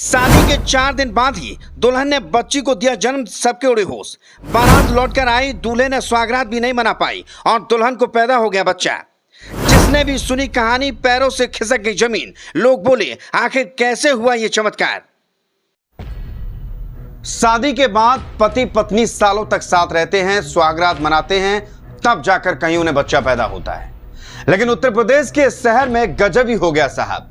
शादी के 4 दिन बाद ही दुल्हन ने बच्ची को दिया जन्म। सबके उड़े होश। बारात लौटकर आई, दूल्हे ने स्वागरात भी नहीं मना पाई और दुल्हन को पैदा हो गया बच्चा। जिसने भी सुनी कहानी पैरों से खिसक गई जमीन। लोग बोले आखिर कैसे हुआ ये चमत्कार। शादी के बाद पति पत्नी सालों तक साथ रहते हैं, स्वागरात मनाते हैं, तब जाकर कहीं उन्हें बच्चा पैदा होता है। लेकिन उत्तर प्रदेश के शहर में गजब ही हो गया साहब।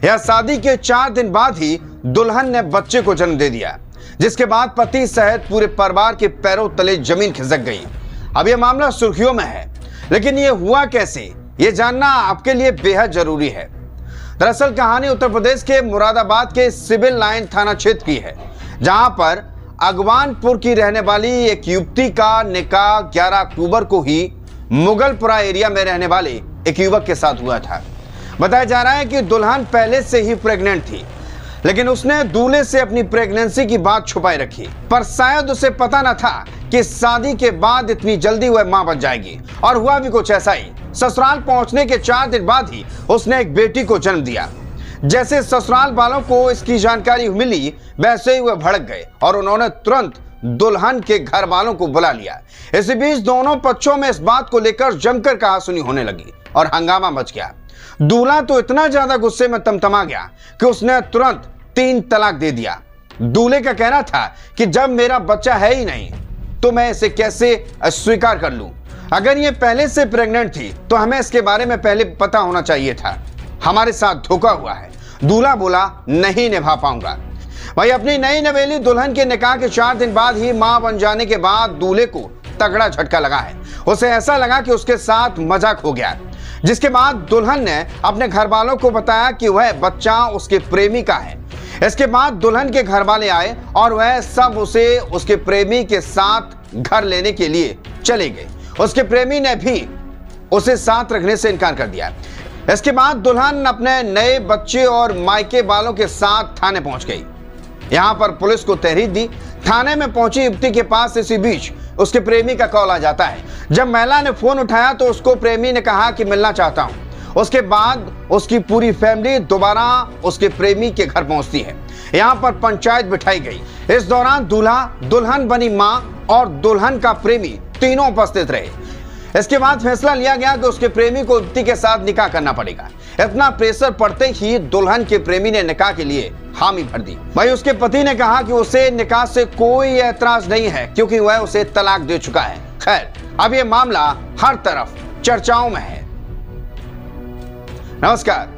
यह शादी के 4 दिन बाद ही दुल्हन ने बच्चे को जन्म दे दिया, जिसके बाद पति सहित पूरे परिवार के पैरों तले जमीन खिसक गई। अब यह मामला सुर्खियों में है, लेकिन यह हुआ कैसे, यह जानना आपके लिए बेहद जरूरी है। दरअसल कहानी उत्तर प्रदेश के मुरादाबाद के सिविल लाइन थाना क्षेत्र की है, जहां पर अगवानपुर की रहने वाली एक युवती का निकाह 11 अक्टूबर को ही मुगलपुरा एरिया में रहने वाले एक युवक के साथ हुआ था। बताया जा रहा है कि दुल्हन पहले से ही प्रेग्नेंट थी, लेकिन उसने दूल्हे से अपनी प्रेगनेंसी की बात छुपाए रखी। पर शायद उसे पता न था कि शादी के बाद इतनी जल्दी वह मां बन जाएगी। और हुआ भी कुछ ऐसा ही। ससुराल पहुंचने के 4 दिन बाद ही उसने एक बेटी को जन्म दिया। जैसे ससुराल वालों को इसकी जानकारी मिली, वैसे ही वह भड़क गए और उन्होंने तुरंत दुल्हन के घर वालों को बुला लिया। इसी बीच दोनों पक्षों में इस बात को लेकर जमकर कहासुनी होने लगी और हंगामा मच गया। दूल्हा तो इतना ज्यादा गुस्से में तमतमा गया कि उसने तुरंत 3 तलाक दे दिया। दूल्हे का कहना था कि जब मेरा बच्चा है ही नहीं तो मैं इसे कैसे स्वीकार कर लूं। अगर ये पहले से प्रेग्नेंट थी तो हमें इसके बारे में पहले पता होना चाहिए था। हमारे साथ धोखा हुआ है। दूल्हा बोला नहीं निभा पाऊंगा। भाई अपनी नई नवेली दुल्हन के निकाह के 4 दिन बाद ही मां बन जाने के बाद दूल्हे को तगड़ा झटका लगा है। उसे ऐसा लगा कि उसके साथ मजाक हो गया, जिसके बाद दुल्हन ने अपने घर वालों को बताया कि वह बच्चा उसके प्रेमी का है। इसके बाद दुल्हन के घर वाले आए और वह सब उसे उसके प्रेमी के साथ घर लेने के लिए चले गए। उसके प्रेमी ने भी उसे साथ रखने से इनकार कर दिया। इसके बाद दुल्हन अपने नए बच्चे और मायके वालों के साथ थाने पहुंच गई। यहां पर पुलिस को तहरीर दी। थाने में पहुंची युवती के पास इसी बीच उसके प्रेमी का कॉल आ जाता है। जब महिला ने फोन उठाया तो उसको प्रेमी ने कहा कि मिलना चाहता हूं। उसके बाद उसकी पूरी फैमिली दोबारा उसके प्रेमी के घर पहुंचती है। यहां पर पंचायत बिठाई गई। इस दौरान दूल्हा, दुल्हन बनी मां और दुल्हन का प्रेमी तीनों उपस्थित रहे। इसके बाद फैसला लिया गया कि उसके प्रेमी को युवती के साथ निकाह करना पड़ेगा। इतना प्रेशर पड़ते ही दुल्हन के प्रेमी ने निकाह के लिए हामी भर दी। भाई उसके पति ने कहा कि उसे निकाह से कोई ऐतराज नहीं है, क्योंकि वह उसे तलाक दे चुका है। खैर अब यह मामला हर तरफ चर्चाओं में है। नमस्कार।